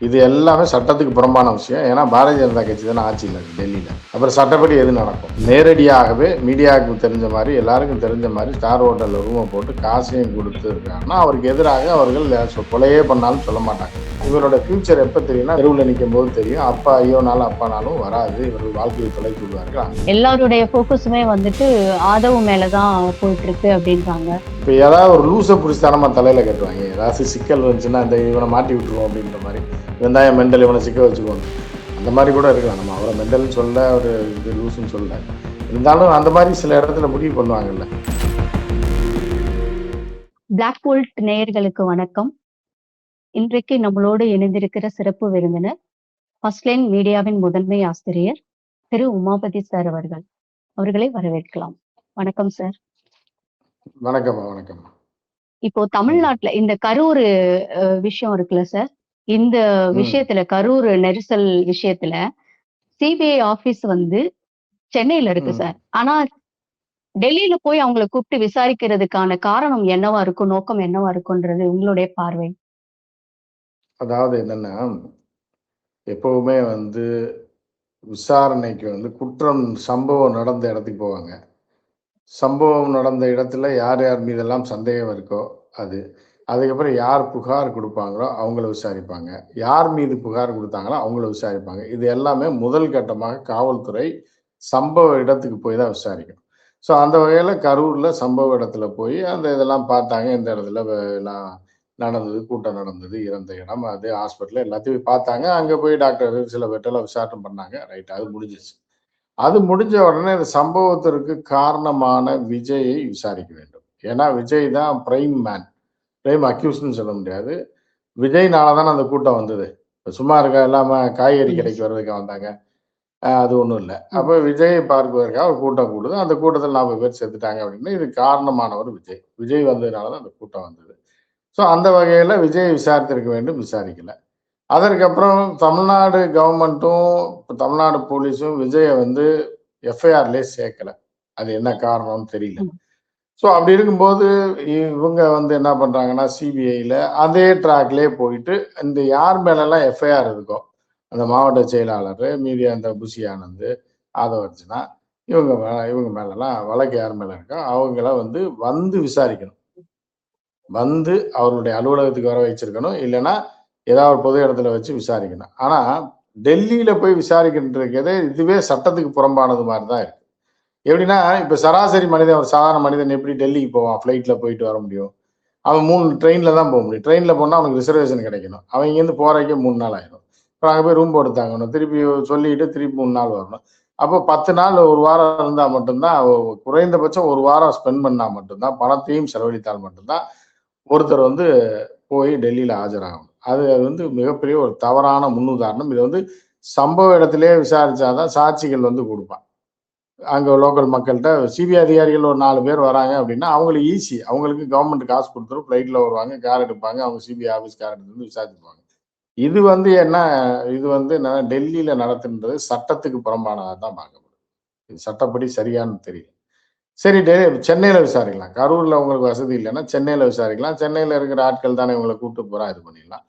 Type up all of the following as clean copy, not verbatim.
இது எல்லாமே சட்டத்துக்கு புறம்பான விஷயம். ஏன்னா பாரதிய ஜனதா கட்சி தானே ஆட்சியில் இருக்கு டெல்லியில். அப்புறம் சட்டப்படி எது நடக்கும்? நேரடியாகவே மீடியாவுக்கு தெரிஞ்ச மாதிரி, எல்லாருக்கும் தெரிஞ்ச மாதிரி ஸ்டார் ஹோட்டலில் ரூமை போட்டு காசையும் கொடுத்து இருக்காருன்னா அவருக்கு எதிராக அவர்கள் கொலையே பண்ணாலும் சொல்ல மாட்டாங்க. இவரோட ஃபியூச்சர் எப்போ தெரியும்னா தெருவில் நிற்கும் போது தெரியும். அப்பா ஐயோனாலும் அப்பானாலும் வராது, இவர்கள் வாழ்க்கையை தொலைத்து விடுவார்கள். எல்லாருடைய ஃபோக்கஸுமே வந்துட்டு ஆதவ் மேலதான் போயிட்டு இருக்கு அப்படின்றாங்க. இப்போ ஏதாவது ஒரு லூசை புடிச்சானமா தலையில கட்டுவாங்க. ஏதாவது சிக்கல் வந்துச்சுன்னா இந்த இவனை மாட்டி விட்டுருவோம் அப்படின்ற மாதிரி, வெந்தாயம் மெண்டல் இவனை சிக்க வச்சுக்கோங்க, அந்த மாதிரி கூட இருக்கலாம். நம்ம அவரை மெண்டல்னு சொல்ல ஒரு இது லூசுன்னு சொல்ல, இருந்தாலும் அந்த மாதிரி சில இடத்துல முடிவு பண்ணுவாங்கல்ல. பிளாக் போல்ட் நேயர்களுக்கு வணக்கம். இன்றைக்கு நம்மளோடு இணைந்திருக்கிற சிறப்பு விருந்தினர் ஃபர்ஸ்ட் லைன் மீடியாவின் முதன்மை ஆசிரியர் திரு உமாபதி சார் அவர்கள். அவர்களை வரவேற்கலாம். வணக்கம் சார். வணக்கம். வணக்கம். இப்போ தமிழ்நாட்டுல இந்த கரூர் விஷயம் இருக்குல்ல சார், இந்த விஷயத்துல கரூர் நெரிசல் விஷயத்துல சிபிஐ ஆபீஸ் வந்து சென்னையில இருக்கு சார். ஆனா டெல்லியில போய் அவங்களை கூப்பிட்டு விசாரிக்கிறதுக்கான காரணம் என்னவா இருக்கும், நோக்கம் என்னவா இருக்கும்ன்றது உங்களுடைய பார்வை? அதாவது என்னன்னா, எப்பவுமே விசாரணைக்கு குற்றம் சம்பவம் நடந்த இடத்துக்கு போவாங்க. சம்பவம் நடந்த இடத்துல யார் யார் மீதெல்லாம் சந்தேகம் இருக்கோ அது, அதுக்கப்புறம் யார் புகார் கொடுப்பாங்களோ அவங்கள விசாரிப்பாங்க, யார் மீது புகார் கொடுத்தாங்களோ அவங்கள விசாரிப்பாங்க. இது எல்லாமே முதல் கட்டமாக காவல்துறை சம்பவ இடத்துக்கு போய் தான் விசாரிக்கும். ஸோ அந்த வகையில் கரூரில் சம்பவ இடத்துல போய் அந்த இதெல்லாம் பார்த்தாங்க. இந்த இடத்துல நடந்தது, கூட்டம் நடந்தது, இறந்த இடம், அது ஹாஸ்பிட்டல் எல்லாத்தையும் பார்த்தாங்க. அங்கே போய் டாக்டர் சில பேர்ட்டெல்லாம் விசாரணை பண்ணாங்க. ரைட், அது முடிஞ்சிச்சு. அது முடிஞ்ச உடனே இந்த சம்பவத்திற்கு காரணமான விஜயை விசாரிக்க வேண்டும். ஏன்னா விஜய் தான் பிரைம் மேன், பிரைம் அக்யூஸ்ன்னு சொல்ல முடியாது. விஜய்னால தானே அந்த கூட்டம் வந்தது. சும்மா இருக்க இல்லாம காய்கறி கடைக்கு வர்றதுக்கு வந்தாங்க, அது ஒன்றும் இல்லை. அப்போ விஜயை பார்ப்பதற்காக ஒரு கூட்டம் கூடுது. அந்த கூட்டத்தில் 40 பேர் செத்துட்டாங்க அப்படின்னா இது காரணமானவர் விஜய். விஜய் வந்ததுனால தான் அந்த கூட்டம் வந்தது. ஸோ அந்த வகையில் விஜயை விசாரித்திருக்க வேண்டும், விசாரிக்கல. அதற்கப்புறம் தமிழ்நாடு கவர்மெண்ட்டும் தமிழ்நாடு போலீஸும் விஜயை எஃப்ஐஆர்லேயே சேர்க்கல. அது என்ன காரணம்னு தெரியல. ஸோ அப்படி இருக்கும்போது இவங்க என்ன பண்றாங்கன்னா, சிபிஐல அதே ட்ராக்லேயே போயிட்டு இந்த யார் மேலெல்லாம் எஃப்ஐஆர் இருக்கோ, அந்த மாவட்ட செயலாளர், மீதி அந்த புஷி ஆனந்த், ஆதவர்ஜனா, இவங்க மேலெல்லாம் வழக்கு யார் மேல இருக்கோ அவங்கள வந்து விசாரிக்கணும். அவருடைய அலுவலகத்துக்கு வர வச்சிருக்கணும், இல்லைன்னா ஏதாவது பொது இடத்துல வச்சு விசாரிக்கணும். ஆனா டெல்லியில போய் விசாரிக்கின்றதே இதுவே சட்டத்துக்கு புறம்பானது மாதிரி தான் இருக்கு. எப்படின்னா, இப்ப சராசரி மனிதன், ஒரு சாதாரண மனிதன் எப்படி டெல்லிக்கு போவான்? ஃபிளைட்ல போயிட்டு வர முடியும்? அவன் 3 ட்ரெயின்ல தான் போக முடியும். ட்ரெயின்ல போனா அவனுக்கு ரிசர்வேஷன் கிடைக்கணும். அவன் இங்கேருந்து போறதுக்கே 3 நாள் ஆயிடும். அப்புறம் அங்கே போய் ரூம் போட்டு தாங்கணும், திருப்பி சொல்லிட்டு திருப்பி 3 நாள் வரணும். அப்போ 10 நாள், ஒரு வாரம் இருந்தா மட்டும்தான், குறைந்தபட்சம் ஒரு வாரம் ஸ்பெண்ட் பண்ணா மட்டும்தான், பணத்தையும் செலவழித்தால் மட்டும்தான் ஒருத்தர் போய் டெல்லியில ஆஜராகணும். அது மிகப்பெரிய ஒரு தவறான முன்னுதாரணம். இது சம்பவ இடத்திலேயே விசாரிச்சாதான் சாட்சிகள் கொடுப்பான். அங்க லோக்கல் மக்கள்கிட்ட சிபிஐ அதிகாரிகள் ஒரு 4 பேர் வராங்க அப்படின்னா அவங்களுக்கு ஈஸி. அவங்களுக்கு கவர்மெண்ட் காசு கொடுத்துரும், ஃபிளைட்ல வருவாங்க, கார் எடுப்பாங்க, அவங்க சிபிஐ ஆஃபீஸ் கார் எடுத்து விசாரிச்சுப்பாங்க. இது என்ன, இது டெல்லியில நடத்துன்றது சட்டத்துக்கு புறம்பானதாக தான் பார்க்கப்படுது. இது சட்டப்படி சரியானு தெரியல. சரி, சென்னையில விசாரிக்கலாம். கரூர்ல உங்களுக்கு வசதி இல்லைன்னா சென்னையில விசாரிக்கலாம். சென்னையில இருக்கிற ஆட்கள் தானே இவங்களை கூப்பிட்டு போறா, இது பண்ணிடலாம்.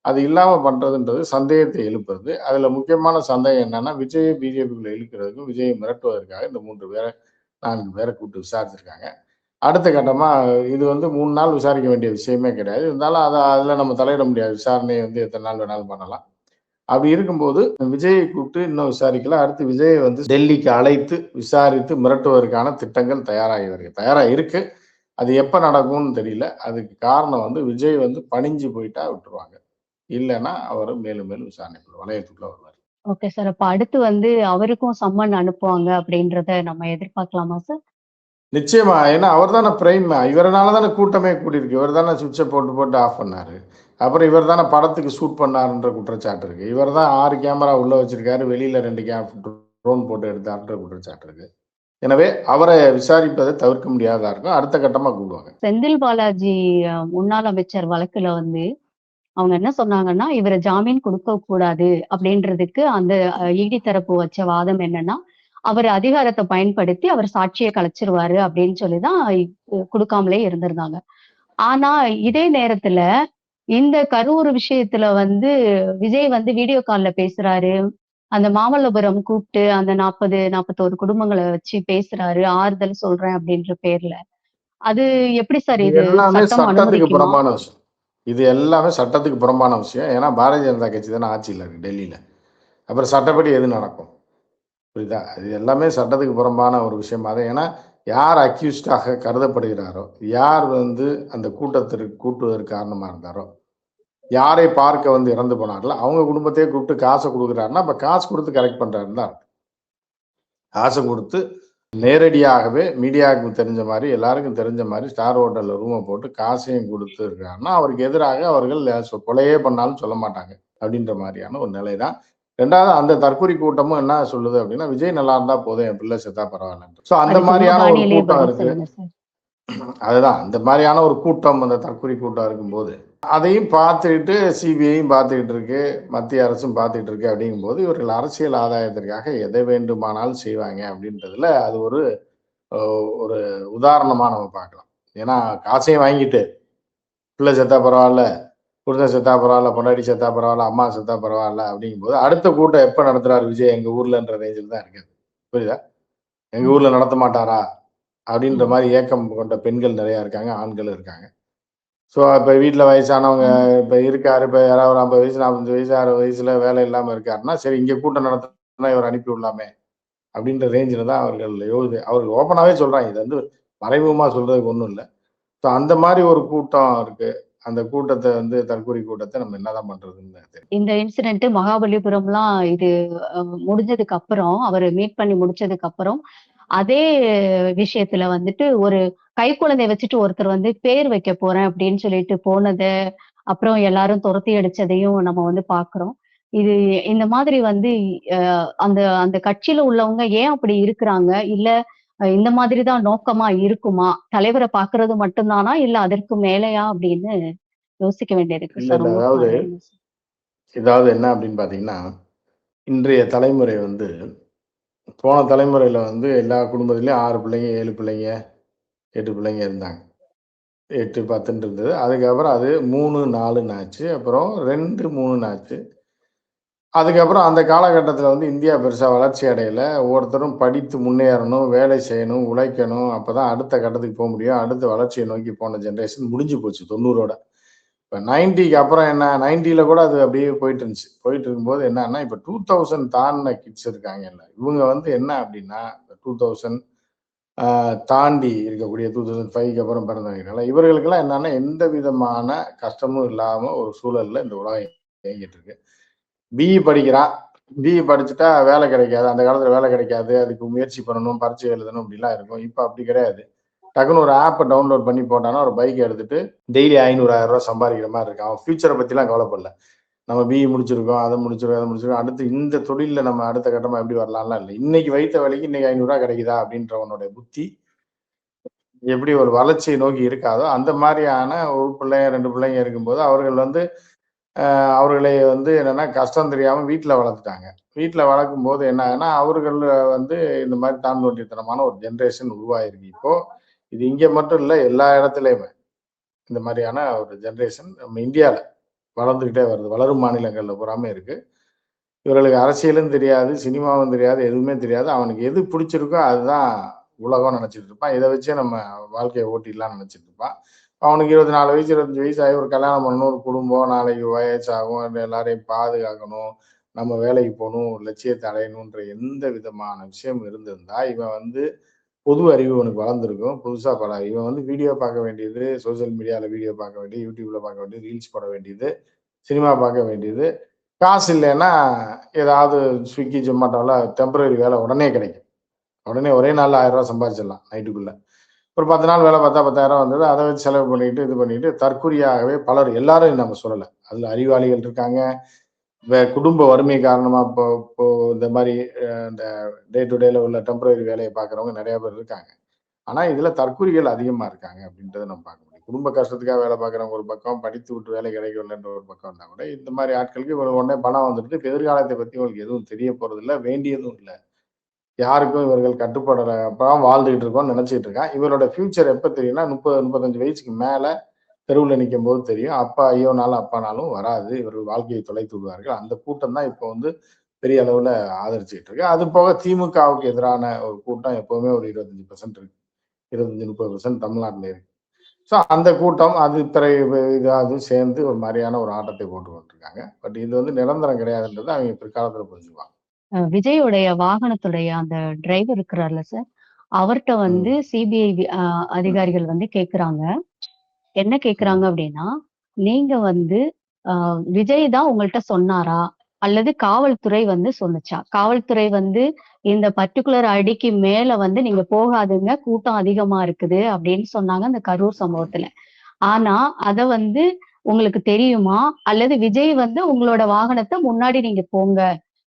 அது இல்லாம பண்றதுன்றது சந்தேகத்தை எழுப்புறது. அதுல முக்கியமான சந்தேகம் என்னன்னா, விஜயை பிஜேபிக்குள்ள இழுக்கிறதுக்கும் விஜயை மிரட்டுவதற்காக இந்த 3 பேரை 4 பேரை கூப்பிட்டு விசாரிச்சிருக்காங்க. அடுத்த கட்டமா இது 3 நாள் விசாரிக்க வேண்டிய விஷயமே கிடையாது. இருந்தாலும் அதுல நம்ம தலையிட முடியாது. விசாரணையை எத்தனை நாள் வேணாலும் பண்ணலாம். அப்படி இருக்கும்போது விஜயை கூப்பிட்டு இன்னும் விசாரிக்கல. அடுத்து விஜயை டெல்லிக்கு அழைத்து விசாரித்து மிரட்டுவதற்கான திட்டங்கள் தயாரா இருக்கு. அது எப்ப நடக்கும்னு தெரியல. அதுக்கு காரணம் விஜய் பணிஞ்சு போயிட்டா விட்டுருவாங்க, இல்லைன்னா அவர் மேலும் மேலும் விசாரணைக்குள்ள வளையத்துக்குள்ள வருவார். Okay sir. அப்ப அடுத்து அவருக்கும் சம்மன் அனுப்புவாங்க அப்படின்றத நம்ம எதிர்பார்க்கலாமா சார்? நிச்சயமா. ஏன்னா அவர் தானே பிரைம். இவரனால தானே கூட்டமே கூடியிருக்கு. இவர் தானே சுவிட்சை போட்டு போட்டு ஆஃப் பண்ணாரு. அப்புறம் இவர் தானே படத்துக்கு ஷூட் பண்ணாருன்ற குற்றச்சாட்டு இருக்கு. இவர் தான் 6 கேமரா உள்ள வச்சிருக்காரு, வெளியில 2 ட்ரோன் போட்டு எடுத்தாருன்ற குற்றச்சாட்டு இருக்கு. எனவே அவரை விசாரிப்பதை தவிர்க்க முடியாதா இருக்கும். அடுத்த கட்டமா கூடுவாங்க. செந்தில் பாலாஜி முன்னாள் அமைச்சர் வழக்குல அவங்க என்ன சொன்னாங்கன்னா, இவரை ஜாமீன் கொடுக்க கூடாது அப்படின்றதுக்கு அந்த இடி தரப்பு வச்ச வாதம் என்னன்னா, அவர் அதிகாரத்தை பயன்படுத்தி அவர் சாட்சியை கலைச்சிருவாரு அப்படின்னு சொல்லிதான் கொடுக்காமலே இருந்திருந்தாங்க. ஆனா இதே நேரத்துல இந்த கரூர் விஷயத்துல வந்து விஜய் வந்து வீடியோ கால்ல பேசுறாரு. அந்த மாமல்லபுரம் கூப்பிட்டு அந்த 40, 41 குடும்பங்கள வச்சு பேசுறாரு. ஆறுதல் சொல்றேன் அப்படின்ற பேர்ல. அது எப்படி சார் இது இது எல்லாமே சட்டம் சட்டத்துக்கு அனுமதிக்குமா? புறம்பான விஷயம். இது எல்லாமே சட்டத்துக்கு புறம்பான விஷயம். ஏன்னா பாரதிய ஜனதா கட்சி தானே ஆட்சியில் இருக்கு டெல்லியில. அப்புறம் சட்டப்படி எது நடக்கும்? புரியுதா? இது எல்லாமே சட்டத்துக்கு புறம்பான ஒரு விஷயமா தான். ஏன்னா யார் அக்யூஸ்டாக கருதப்படுகிறாரோ, யார் வந்து அந்த கூட்டத்திற்கு கூட்டுவதற்கு காரணமா இருந்தாரோ, யாரை பார்க்க வந்து இறந்து போனார்களோ, அவங்க குடும்பத்தையே கூப்பிட்டு காசை கொடுக்குறாருன்னா, அப்ப காசு கொடுத்து கரெக்ட் பண்றாருன்னு தான் அர்த்தம். காசை கொடுத்து நேரடியாகவே மீடியாவுக்கு தெரிஞ்ச மாதிரி, எல்லாருக்கும் தெரிஞ்ச மாதிரி ஸ்டார் ஹோட்டல்ல ரூமை போட்டு காசையும் கொடுத்து இருக்காருன்னா, அவருக்கு எதிராக அவர்கள் கொலையே பண்ணாலும் சொல்ல மாட்டாங்க. அப்படின்ற மாதிரியான ஒரு நிலை தான். 2வது அந்த தற்கொலை கூட்டமும் என்ன சொல்லுது அப்படின்னா, விஜய் நல்லா இருந்தா போதும், என் பிள்ளை செத்தா பரவாயில்லன்ட்டு. ஸோ அந்த அதுக்கு உங்க மாதிரியான ஒரு பாணியிலேயே கூட்டம் பதில் இருக்கு. சொல்லுங்க சார். அதுதான் அந்த மாதிரியான ஒரு கூட்டம், அந்த தற்கொலை கூட்டம் இருக்கும்போது, அதையும் பார்த்துக்கிட்டு சிபிஐயும் பார்த்துக்கிட்டு இருக்கு, மத்திய அரசும் பார்த்துக்கிட்டு இருக்கு அப்படிங்கும்போது, இவர்கள் அரசியல் ஆதாயத்திற்காக எதை வேண்டுமானாலும் செய்வாங்க அப்படின்றதுல அது ஒரு ஒரு உதாரணமா நம்ம பார்க்கலாம். ஏன்னா காசையும் வாங்கிட்டு, பிள்ளை செத்தா பரவாயில்ல, புருஷன் செத்தா பரவாயில்ல, பொண்டாட்டி செத்தா பரவாயில்ல, அம்மா செத்தா பரவாயில்ல அப்படிங்கும்போது, அடுத்த கூட்டம் எப்ப நடத்துறாரு விஜய் எங்க ஊர்லன்ற ரேஞ்சில் தான் இருக்குது. புரியுதா? எங்க ம். ஊர்ல நடத்த மாட்டாரா? அப்படின்ற ம். மாரி ஏக்கம் கொண்ட பெண்கள் நெறைய இருக்காங்க, ஆண்களும் இருக்காங்க. ஸோ இப்ப வீட்ல வயசானவங்க ம். இப்ப இருக்காரு. இப்ப யாராவது ஒரு 50 வயசு, 45 வயசு, 60 வயசுல வேலை இல்லாம இருக்காருன்னா, சரி இங்க கூட்டம் நடத்துனா இவர அனுப்பி விடலாமே! அப்படின்ற ரேஞ்சில தான் அவர்கள் அவர்கள் ஓப்பனாவே சொல்றாங்க. இது வந்து மறைமுகமா சொல்றதுக்கு ஒண்ணும் இல்ல. ஸோ அந்த மாரி ஒரு கூட்டம் இருக்கு. அந்த கூட்டத்த வந்து தற்கூரி கூட்டத்த நம்ம என்னதான் பண்றதுன்னு தெரியல. இந்த இன்சிடென்ட் மகாபலிபுரம்லாம் இது முடிஞ்சதுக்கு அப்புறம், அவரு மீட் பண்ணி முடிச்சதுக்கு அப்புறம், அதே விஷயத்துல வந்துட்டு ஒரு கைக்குழந்தைய வச்சுட்டு ஒருத்தர் வந்து பேர் வைக்க போறேன் அப்படின்னு சொல்லிட்டு போனத, அப்புறம் எல்லாரும் துரத்தி அடிச்சதையும் நம்ம வந்து பார்க்குறோம். இது இந்த மாதிரி வந்து அ அந்த அந்த கட்சியில உள்ளவங்க ஏன் அப்படி இருக்கிறாங்க? இல்ல இந்த மாதிரி தான் நோக்கமா இருக்குமா? தலைவர பார்க்கறது மட்டும் தானா? இல்ல அதற்கு மேலயா? அப்படின்னு யோசிக்க வேண்டியது இருக்கு இல்ல, சார். இல்ல. உங்க அதாவது பார்வை என்ன சார்? என்ன அப்படின்னு பார்த்தீங்கன்னா, இன்றைய தலைமுறை வந்து போன தலைமுறையில வந்து எல்லா குடும்பத்திலயும் 6 பிள்ளைங்க, 7 பிள்ளைங்க, 8 பிள்ளைங்க இருந்தாங்க. 8, 10ன்னு இருந்தது. அதுக்கப்புறம் அது 3, 4ன்னு ஆச்சு. அப்புறம் 2, 3ன்னு ஆச்சு. அதுக்கப்புறம் அந்த காலகட்டத்தில வந்து இந்தியா பெருசா வளர்ச்சி அடையல. ஒவ்வொருத்தரும் படித்து முன்னேறணும், வேலை செய்யணும், உழைக்கணும். அப்பதான் அடுத்த கட்டத்துக்கு போ முடியும். அடுத்த வளர்ச்சிய நோக்கி போன ஜெனரேஷன் முடிஞ்சு போச்சு 90ரோட. இப்ப 90க்கு அப்புறம் என்ன 90ல கூட அது அப்படியே போயிட்டு இருந்துச்சு. போயிட்டு இருக்கும்போது என்னன்னா, இப்ப 2000 தாண்டுன கிட்ஸ் இருக்காங்கல்ல. இவங்க வந்து என்ன அப்படின்னா, 2000 தாண்டி இருக்கக்கூடிய 2005க்கு அப்புறம் பிறந்தவங்கனால, இவர்களுக்கெல்லாம் என்னன்னா, எந்த விதமான கஷ்டமும் இல்லாம ஒரு சூழல்ல இந்த உலகம் இயங்கிட்டு இருக்கு. பிஇ படிக்கிறான். பிஇ படிச்சுட்டா வேலை கிடைக்காது. அந்த காலத்துல வேலை கிடைக்காது. அதுக்கு முயற்சி பண்ணணும், பரீட்சை எழுதணும் இப்படிலாம் இருக்கும். இப்ப அப்படி கிடையாது. டக்குனு ஒரு ஆப்ப டவுன்லோட் பண்ணி போட்டான்னா, ஒரு பைக் எடுத்துட்டு டெய்லி 500, 1000 சம்பாதிக்கிற மாரி இருக்கு. அவன் ஃபியூச்சர பத்திலாம் கவலைப்படல. நம்ம பிஇ முடிச்சிருக்கோம், அத முடிச்சிருக்கோம், இத முடிச்சிருக்கோம். அடுத்து இந்த தொழில்ல நம்ம அடுத்த கட்டமா எப்படி வரலாம்லாம் இல்ல. இன்னைக்கு வைத்த வேலைக்கு இன்னைக்கு ரூ. 500 கிடைக்குதா? அப்படின்றவனுடைய புத்தி எப்படி ஒரு வளர்ச்சியை நோக்கி இருக்காதோ, அந்த மாரியான ஒரு பிள்ளைங்க, 2 பிள்ளைங்க இருக்கும்போது, அவர்கள் வந்து அவர்களை வந்து என்னன்னா, கஷ்டம் தெரியாம வீட்ல வளர்த்துட்டாங்க. வீட்ல வளர்க்கும்போது என்ன ஆகுதுன்னா, அவர்கள் வந்து இந்த மாரி தான் தோன்றித்தனமான ஒரு ஜெனரேஷன் உருவாயிருக்கு இப்போ. இது இங்க மட்டும் இல்ல, எல்லா இடத்துலயுமே. இந்த மாரியான ஒரு ஜெனரேஷன் நம்ம இந்தியால வளர்ந்துகிட்டே வருது. வளரும் மாநிலங்கள்ல பூராமே இருக்கு. இவர்களுக்கு அரசியலும் தெரியாது, சினிமாவும் தெரியாது, எதுவுமே தெரியாது. அவனுக்கு எது பிடிச்சிருக்கோ அதுதான் உலகம்னு நெனச்சுட்டு இருப்பான். இத வச்சே நம்ம வாழ்க்கைய ஓட்டிடலாம்னு நெனச்சுட்டு இருப்பான். அவனுக்கு 24 வயசு, 25 வயசு ஆகி ஒரு கல்யாணம் பண்ணணும், ஒரு குடும்பம், நாளைக்கு வயசாகும், எல்லாரையும் பாதுகாக்கணும், நம்ம வேலைக்கு போணும், ஒரு லட்சியத்த அடையணுன்ற எந்த விதமான விஷயம் இருந்திருந்தா, இவன் வந்து பொது அறிவு இவனுக்கு வளர்ந்திருக்கும். புதுசா இவன் வந்து வீடியோ பார்க்க வேண்டியது, சோசியல் மீடியால வீடியோ பார்க்க வேண்டியது, YouTubeல பார்க்க வேண்டியது, ரீல்ஸ் போட வேண்டியது, சினிமா பார்க்க வேண்டியது. காசு இல்லைன்னா, ஏதாவது Swiggy, Zomatoல டெம்பரரி வேலை உடனே கிடைக்கும். உடனே ஒரே நாள்ல ரூ. 1000 சம்பாதிச்சிடலாம் நைட்டுக்குள்ள. ஒரு 10 நாள் வேலை பார்த்தா 10,000 வந்தது. அத வச்சு செலவு பண்ணிட்டு, இது பண்ணிட்டு தற்குறியாகவே பலர் எல்லாரும் நம்ம சொல்லல. அதுல அறிவாளிகள் இருக்காங்க. குடும்ப வறுமை காரணமா இப்போ இப்போ இந்த மாரி இந்த டே டு டேல உள்ள டெம்பரரி வேலைய பார்க்குறவங்க நெறைய பேர் இருக்காங்க. ஆனா, இதுல தற்குறிகள் அதிகமா இருக்காங்க அப்படின்றத நம்ம பார்க்க முடியும். குடும்ப கஷ்டத்துக்காக வேலை பார்க்குறவங்க ஒரு பக்கம், படித்து விட்டு வேலை கிடைக்கவில்லைன்ற ஒரு பக்கம் இருந்தா கூட, இந்த மாரி ஆட்களுக்கு இவங்களுக்கு உடனே பணம் வந்துடுது. இப்ப எதிர்காலத்த பத்தி இவங்களுக்கு எதுவும் தெரிய போறதில்ல, வேண்டியதும் இல்ல. யாருக்கும் இவர்கள் கட்டுப்படல. அப்பதான் வாழ்ந்துகிட்டு இருக்கோம்னு நெனச்சுட்டு இருக்கான். இவரோட ஃபியூச்சர் எப்ப தெரியும்னா 30, 35 வயசுக்கு மேல தெருவுல நிக்கும்போது தெரியும். அப்பா ஐயோனாலும், அப்பானாலும் வராது. இவர்கள் வாழ்க்கையை தொலைத்து விடுவார்கள். அந்த கூட்டம் தான் இப்போ வந்து பெரிய அளவுல ஆதரிச்சுக்கிட்டு இருக்கு. அது போக திமுகவுக்கு எதிரான ஒரு கூட்டம் எப்பவுமே ஒரு 25% இருக்கு. 25, 30% தமிழ்நாட்டுல இருக்கு. ஸோ அந்த கூட்டம் அது அதுவும் சேர்ந்து ஒரு மாரியான ஒரு ஆட்டத்தை போட்டு கொண்டிருக்காங்க. பட் இது வந்து நிரந்தரம் கிடையாதுன்றத அவங்க பிற்காலத்துல புரிஞ்சுக்குவாங்க. விஜயோடைய வாகனத்துடைய அந்த டிரைவர் இருக்கிறார்ல சார், அவர்ட்ட ம், வந்து சிபிஐ அதிகாரிகள் வந்து கேட்குறாங்க. என்ன கேட்குறாங்க ம். அப்படின்னா, நீங்க வந்து அ விஜய் தான் உங்கள்ட்ட சொன்னாரா? அல்லது காவல்துறை வந்து சொன்னுச்சா? காவல்துறை வந்து இந்த பர்ட்டிகுலர் ஐடிக்கு மேல வந்து நீங்க போகாதீங்க, கூட்டம் அதிகமா இருக்குது அப்படின்னு சொன்னாங்க அந்த கரூர் சம்பவத்துல. ஆனா, அத வந்து உங்களுக்கு தெரியுமா? அல்லது விஜய் வந்து உங்களோட வாகனத்த முன்னாடி நீங்க போங்க,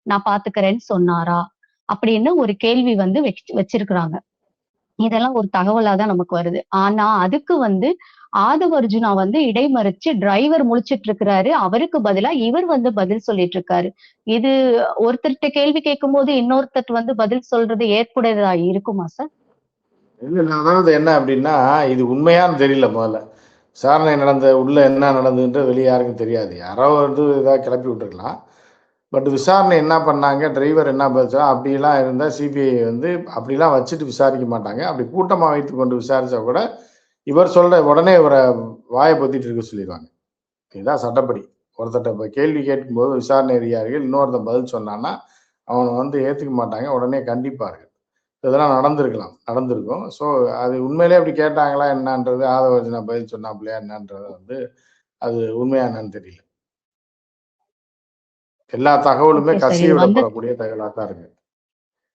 நான் பாத்துக்கிறேன்னு சொன்னாரா? அப்படின்னு ஒரு கேள்வி வந்து வச்சிருக்கிறாங்க. இதெல்லாம் ஒரு தகவலா தான் நமக்கு வருது. ஆனா, அதுக்கு வந்து ஆதவ அர்ஜுனா வந்து இடைமறிச்சு டிரைவர் முழிச்சுட்டு இருக்கிறாரு. அவருக்கு பதிலா இவர் வந்து பதில் சொல்லிட்டு இருக்காரு. இது ஒருத்தர்ட்ட கேள்வி கேட்கும்போது, இன்னொருத்தர் வந்து பதில் சொல்றது ஏற்புடையதா இருக்குமா சார்? இல்ல, இல்ல. அதாவது என்ன அப்டின்னா, இது உண்மையான்னு தெரியல முதல்ல. விசாரணை உள்ள என்ன நடந்ததுன்றது வெளிய யாருக்கும் தெரியாது. யாரோ வந்து ஏதாவது கிளப்பி விட்டுருக்கலாம். பட் விசாரணை என்ன பண்ணாங்க, டிரைவர் என்ன பதில் சொன்னார், அப்படிலாம் இருந்தா சிபிஐ வந்து அப்படிலாம் வச்சுட்டு விசாரிக்க மாட்டாங்க. அப்படி கூட்டமா வைத்துக்கொண்டு விசாரிச்சா கூட, இவர் சொல்ற உடனே இவர வாய பொத்திட்டு இருக்க சொல்லிருவாங்க. இதுதான் சட்டப்படி. ஒருத்தர்ட்ட இப்ப கேள்வி கேட்கும்போது விசாரணை அதிகாரிகள் இன்னொருத்தன் பதில் சொன்னான்னா, அவன வந்து ஏத்துக்க மாட்டாங்க. உடனே கண்டிப்பார்கள். இதெல்லாம் நடந்திருக்கலாம். நடந்திருக்கும். ஸோ, அது உண்மையிலேயே அப்படி கேட்டாங்களா என்னான்றது ஆதவர்ஜுனா பதில் சொன்னாப்லயா என்னன்றது வந்து, அது உண்மையா என்னன்னு தெரியல. எல்லா தகவலுமே ஓகே சார். கசிய இது வந்து விடப்படக்கூடிய தகவலா தான் இருக்கு.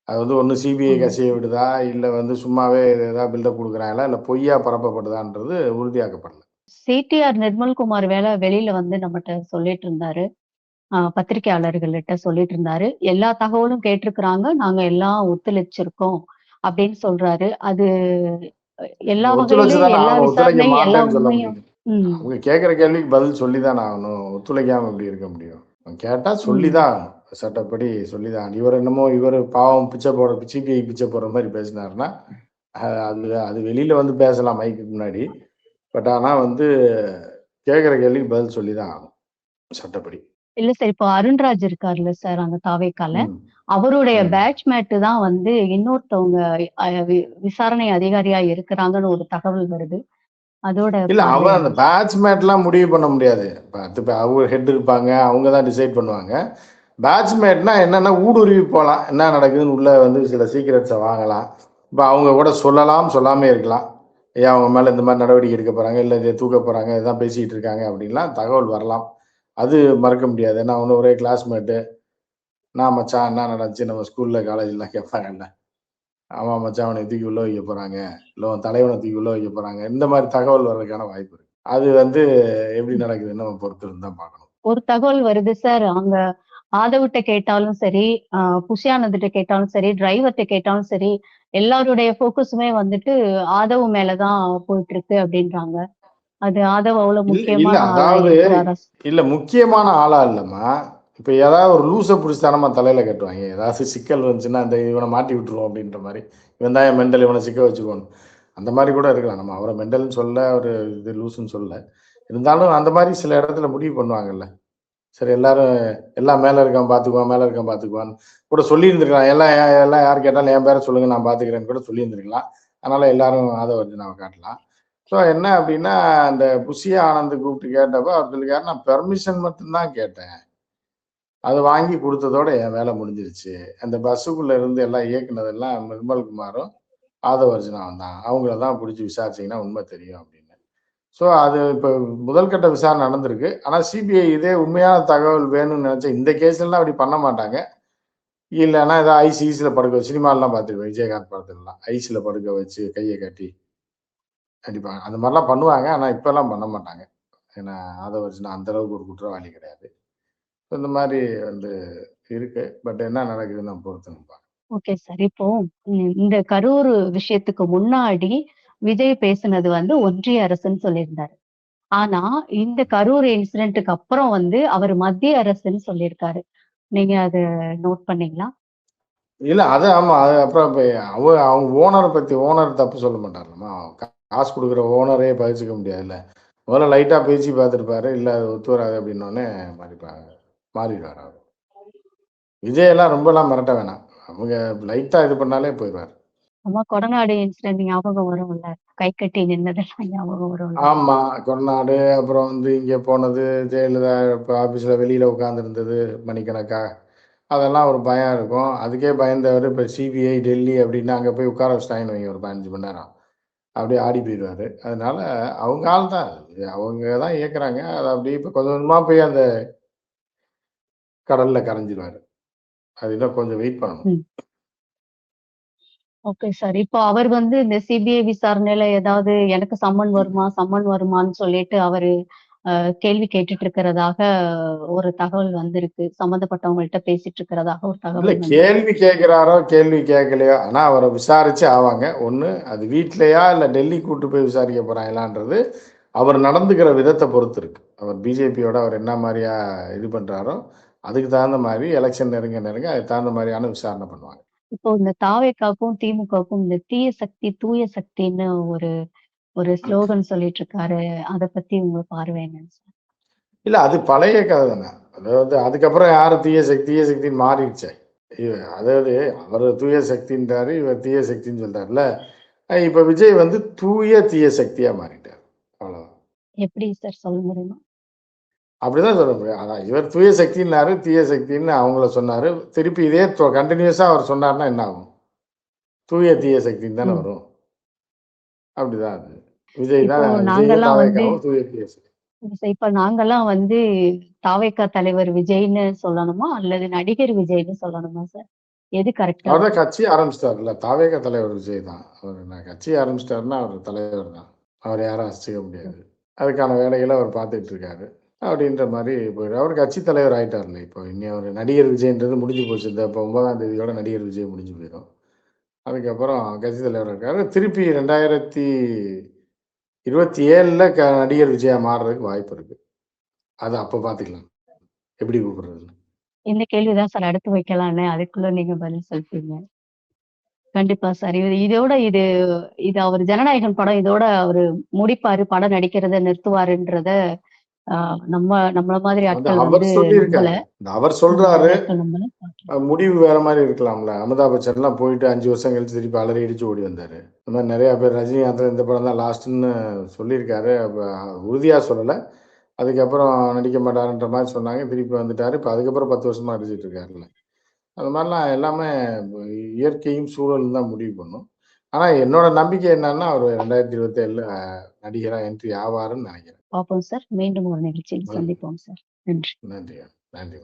அது வந்து ஒண்ணு சிபிஐ ம். கசிய விடுதா, இல்ல வந்து சும்மாவே ஏதாவது பில்டப் குடுக்குறாங்களா, இல்ல பொய்யா பரப்பப்படுதான்றது உறுதியாக்கப்படல. சிடிஆர் நிர்மல்குமார் வெளியில வந்து நம்மட்ட சொல்லிட்டு இருந்தாரு. பத்திரிக்கையாளர்கள்ட்ட சொல்லிட்டு இருந்தாரு. எல்லா தகவலும் கேட்டிருக்கிறாங்க. நாங்க எல்லாம் ஒத்துழைச்சிருக்கோம் அப்படின்னு சொல்றாரு. அது எல்லா ஒத்துழைச்சு வகையிலயும் தானே எல்லா ஆகணும். ஒத்துழைக்க விசாரணையும் எல்லா மாட்டேன்னு சொல்ல உண்மையும் முடியாது. ம், அவங்க கேட்கிற கேள்விக்கு பதில் சொல்லி தானே ஆகணும். ஒத்துழைக்காம எப்படி இருக்க முடியும்? கேட்டா சொல்லி ம். தான் ஆகணும். சட்டப்படி சொல்லி தான் ஆகணும். இவர் என்னமோ இவரு பாவம் பிச்சை போடுற சிபிஐ பிச்சை போடுற மாரி பேசினாருன்னா, அது அது வெளியில வந்து பேசலாம் மைக்குக்கு முன்னாடி. பட் ஆனா வந்து கேட்கிற கேள்விக்கு பதில் சொல்லி தான் ஆகணும். சட்டப்படி. இல்ல சார். இப்போ அருண்ராஜ் இருக்கார்ல சார் அந்த தாவேக்கால. ம். அவருடைய ம். பேட்ச்மேட் தான் வந்து இன்னொருத்தவங்க அ வி விசாரணை அதிகாரியா இருக்கிறாங்கன்னு ஒரு தகவல் வருது. அதோட இல்ல பார்வை அவன் அந்த என்ன சார்? பேட்ச்மேட்லாம் முடிவு பண்ண முடியாது. 10 பேர் அவங்க ஹெட் இருப்பாங்க. அவங்க தான் டிசைட் பண்ணுவாங்க. பேட்ச்மேட்னா என்னன்னா ஊடுருவி போலாம். என்ன நடக்குதுன்னு உள்ள வந்து சில சீக்ரெட்ஸ வாங்கலாம். இப்ப அவங்க கூட சொல்லலாம், சொல்லாமயே இருக்கலாம். ஏன் அவங்க மேல இந்த மாரி நடவடிக்கை எடுக்க போறாங்க, இல்ல இத தூக்க போறாங்க, இதான் பேசிட்டு இருக்காங்க அப்படின்லாம் தகவல் வரலாம். அது மறுக்க முடியாது. ஏன்னா அவனும் ஒரே கிளாஸ்மேட்டு. "என்னா மச்சான் என்ன நடந்துச்சு?" நம்ம ஸ்கூல்ல, காலேஜ்லலாம் கேட்பாங்கல்ல. "ஆமா மச்சான் அவன தூக்கி உள்ள வைக்க போறாங்க. இல்ல உன் தலைவன தூக்கி உள்ள வைக்க போறாங்க." இந்த மாரி தகவல் வர்றதுக்கான வாய்ப்பு இருக்கு. அது வந்து எப்படி நடக்குதுன்னு நம்ம பொறுத்து இருந்து தான் பார்க்கணும். ஒரு தகவல் வருது சார். அங்க ஆதவ்ட்ட கேட்டாலும் சரி, அ புஷியானந்துட்ட கேட்டாலும் சரி, டிரைவர்ட்ட கேட்டாலும் சரி, எல்லாருடைய ஃபோக்கஸுமே வந்துட்டு ஆதவ் மேல தான் போயிட்டுருக்கு அப்டின்றாங்க. அது ஆதவ் அவ்ளோ இல்ல இல்ல முக்கியமான ஆளா அதாவது இருக்கிறாரா? இல்ல முக்கியமான ஆளா இல்லம்மா. இப்ப ஏதாவது ஒரு லூச புடிச்சு தானம்மா தலையில கட்டுவாய்ங்க. ஏதாவது சிக்கல் வந்துச்சுன்னா, இந்த இவன மாட்டி விட்டுருவோம் அப்படின்ற மாரி. இவன் தான் என் மெண்டல் இவன சிக்க வச்சுருவோன்னு. அந்த மாரி கூட இருக்கலாம். நம்ம அவர மெண்டல்ன்னு சொல்லல, அவரு இது லூசுன்னு சொல்லல. இருந்தாலும் அந்த மாரி சில இடத்துல முடிவு பண்ணுவாங்கல்ல. சரி எல்லாரும் எல்லாம் மேல இருக்கவன் பார்த்துக்குவான், மேல இருக்கவன் பார்த்துக்குவான்னு கூட சொல்லியிருந்திருக்கலாம். எல்லாம் யார் கேட்டாலும் என் பேர சொல்லுங்க நான் பார்த்துக்கிறேன்னு கூட சொல்லியிருந்திருக்கலாம். அதனால எல்லாரும் ஆதவர்ஜுனாவ காட்டலாம். ஸோ என்ன அப்டின்னா, அந்த புஷி ஆனந்த் கூப்பிட்டு கேட்டப்ப அவர் சொல்லிருக்காரு, "நான் பெர்மிஷன் மட்டும் தான் கேட்டேன். அத வாங்கி குடுத்ததோட என் வேல முடிஞ்சிருச்சு. அந்த பஸ்ஸுக்குள்ள இருந்து எல்லாம் இயக்குனதெல்லாம் நிர்மல்குமாரும், ஆதவர்ஜுனாவும் தான். அவங்கள தான் புடிச்சு விசாரிச்சீங்கன்னா உண்மை தெரியும்" அப்படின்னு. ஸோ அது இப்ப முதல் கட்ட விசாரணை நடந்திருக்கு. ஆனா சிபிஐ இதே உண்மையான தகவல் வேணும்னு நெனச்சா இந்த கேஸ்லலாம் அப்படி பண்ண மாட்டாங்க. இல்லன்னா ஏதோ ஐஸ்ல படுக்க வச்சு சினிமாலலாம் பார்த்துருப்பேன். விஜயகாந்த் படத்துலலாம். ஐஸ்ல படுக்க வச்சு கைய கட்டி அடிப்பாங்க. அந்த மாரிலாம் பண்ணுவாங்க. ஆனா இப்பலாம் பண்ண மாட்டாங்க. ஏன்னா, ஆதவர்ஜுனா அந்த அளவுக்கு ஒரு குற்றவாளி கிடையாது. இந்த மாரி வந்து இருக்கு. பட் என்ன நடக்குதுன்னு நம்ம பொறுத்து நம்ம பார்க்கணும். Okay sir. இப்போ இந்த கரூர் விஷயத்துக்கு முன்னாடி விஜய் பேசுனது வந்து ஒன்றிய அரசுன்னு சொல்லியிருந்தாரு. ஆனா, இந்த கரூர் இன்சிடென்ட்க்கு அப்புறம் வந்து அவரு மத்திய அரசுன்னு சொல்லியிருக்காரு. நீங்க அத நோட் பண்ணீங்களா? இல்ல அது ஆமா. அது அப்புறம் இப்ப அவங்க ஓனர பத்தி ஓனர் தப்பு சொல்ல மாட்டார்லம்மா. காசு குடுக்குற ஓனரே பகிச்சுக்க முடியாதுல்ல. முதல்ல லைட்டா பேசி பார்த்துருப்பாரு. இல்ல அது ஒத்து வராது அப்படின்னோனே மாறிடுவாரு அவரு. விஜய் எல்லாம் ரொம்பலாம் மிரட்ட வேணாம். அவங்க லைட்டா இது பண்ணாலே போயிருவாரு. ஆமா, கொடநாடு இன்சிடென்ட் ஞாபகம் வரும்ல. கை கட்டி நின்னதெல்லாம் ஞாபகம் வரும்ல. ஆமா. கொடநாடு, அப்புறம் இங்க போனது, ஜெயலலிதா இப்ப ஆஃபீஸ்ல வெளியில உட்கார்ந்திருந்தது மணிக்கணக்கா. அதெல்லாம் ஒரு பயம் இருக்கும். அதுக்கே பயந்தவரு இப்ப சிபிஐ, டெல்லி அப்படின்னு அங்க போய் உட்கார வச்சுட்டாங்கன்னு வைங்க ஒரு 15 மணி நேரம். அப்படியே ஆடி போயிருவாரு. அதனால அவங்க ஆள் தான் அது. அவங்க தான் இயக்குறாங்க. அது அப்படியே இப்ப கொஞ்சம் கொஞ்சமா போய் அந்த கடல்ல கரைஞ்சிருவாரு. அது இன்னும் கொஞ்சம் வெயிட் பண்ணணும். ம். Okay sir. இப்போ அவர் வந்து இந்த சிபிஐ விசாரணையில ஏதாவது எனக்கு சம்மன் வருமா? சம்மன் வருமான்னு சொல்லிட்டு அவரு கேள்வி கேட்டுட்டு இருக்கிறதாக ஒரு தகவல் வந்திருக்கு. சம்மந்தப்பட்டவங்கள்ட்ட பேசிட்டு இருக்கிறதாக ஒரு இல்ல தகவல் வந்திருக்கு. கேள்வி கேட்கிறாரோ, கேள்வி கேட்கலையோ, ஆனா அவர விசாரிச்சு ஆவாங்க. ஒண்ணு அது வீட்லயா, இல்ல டெல்லி கூட்டு போய் விசாரிக்க போறாங்களான்றது, அவர் நடந்துக்கிற விதத்த பொறுத்து இருக்கு. அவர் பிஜேபியோட அவர் என்ன மாரியா இது பண்றாரோ, அதுக்கு தகுந்த மாரி எலக்ஷன் நெருங்க நெருங்க அதுக்கு தகுந்த மாரியான விசாரணை பண்ணுவாங்க. இப்போ இந்த தாவேக்காவுக்கும், திமுகவுக்கும் இந்த தீய சக்தி, தூய சக்தின்னு ஒரு ஒரு ஸ்லோகன் சொல்லிட்டு இருக்காரு. அத பத்தி உங்க பார்வை என்னன்னு சார்? இல்ல அது பழைய கத தானே. அதாவது அதுக்கப்புறம் யாரு தீய சக்தின்னு மாறிடுச்சே. அதாவது அவரு தூய சக்தின்றாரு, இவர் தீய சக்தின்னு சொல்றாருல்ல. இப்ப விஜய் தூய தீய சக்தியா மாறிட்டார். அவ்வளவுதான். எப்படி சார் சொல்ல முடியுமா? அப்படிதான் சொல்ல முடியும். அதான் இவர் தூய சக்தின்னாரு, தீய சக்தின்னு அவங்கள சொன்னாரு. திருப்பி இதே கன்டினியூஸா அவர் சொன்னாருன்னா என்ன ஆகும்? தூய தீய சக்தின்னு தானே ம். வரும். அப்படிதான் அது. விஜய் இப்போ தான் விஜயும் நாங்கலாம் வந்து தாவேக்காவும் தூய தீய சக்தி. இப்ப நாங்கலாம் வந்து தாவேக்கா தலைவர் விஜய்ன்னு சொல்லணுமா? அல்லது நடிகர் விஜய்ன்னு சொல்லணுமா சார்? எது கரெக்ட்டா அவர் தான் இருக்கும்? கட்சி ஆரம்பிச்சிட்டாருல்ல. தாவேகா தலைவர் விஜய் தான். அவர் கட்சி ஆரம்பிச்சிட்டாருன்னா அவர் தலைவர் தான். அவர யாரும் அசைக்க முடியாது. அதுக்கான வேலைகள அவர் பார்த்துட்டு இருக்காரு. அப்படின்ற மாரி அவர் கட்சி தலைவர் ஆயிட்டார்ல இப்போ. இனி அவரு நடிகர் விஜய்ன்றது முடிஞ்சு போச்சு. இந்த இப்ப 9ஆம் தேதியோட நடிகர் விஜய் முடிஞ்சு போயிரும். அதுக்கப்புறம் கட்சி தலைவரா இருக்காரு. திருப்பி 2027ல நடிகர் விஜயா மாறுறதுக்கு வாய்ப்பு இருக்கு. அது அப்ப பார்த்துக்கலாம். எப்படி கூப்பிடுறதுன்னு. இந்த கேள்வி தான் சார் அடுத்து வைக்கலான்னு. அதுக்குள்ள நீங்க பதில் சொல்ட்டீங்க. கண்டிப்பா சார். இதோட இது இது அவரு ஜனநாயகன் படம் இதோட அவரு முடிப்பாரு. படம் நடிக்கிறத நிறுத்துவாருன்றத அ நம்மள மாதிரி ஆட்கள் அவர் வந்து நம்பல. சொல்லியிருக்காரு. அவர் நம்மள சொல்றாரு. மாதிரி ஆட்கள் நம்பல. முடிவு வேற மாரி இருக்கலாம்ல. அமிதாப் பச்சன்லாம் போயிட்டு 5 வருஷம் கழிச்சு திருப்பி அலறி அடிச்சு ஓடி வந்தாரு. இந்த மாரி நெறைய பேர் ரஜினிகாந்த் இந்த படம் தான் லாஸ்ட்டுன்னு சொல்லியிருக்காரு. உறுதியா சொல்லல. அதுக்கப்புறம் நடிக்க மாட்டாருன்ற மாரி சொன்னாங்க. திருப்பி வந்துட்டாரு. இப்ப அதுக்கப்புறம் 10 வருஷமா நடிச்சிட்டு இருக்காருல்ல. அது மாரிலாம் எல்லாமே இயற்கையும், சூழலும் தான் முடிவு பண்ணும். ஆனா என்னோட நம்பிக்கை என்னன்னா, அவரு 2027ல நடிகரா என்ட்ரி ஆவாருன்னு நெனைக்கிறேன். பார்ப்போம் சார். மீண்டும் ஒரு நிகழ்ச்சியில் ம். சந்திப்போம் சார். நன்றி. நன்றி. நன்றி.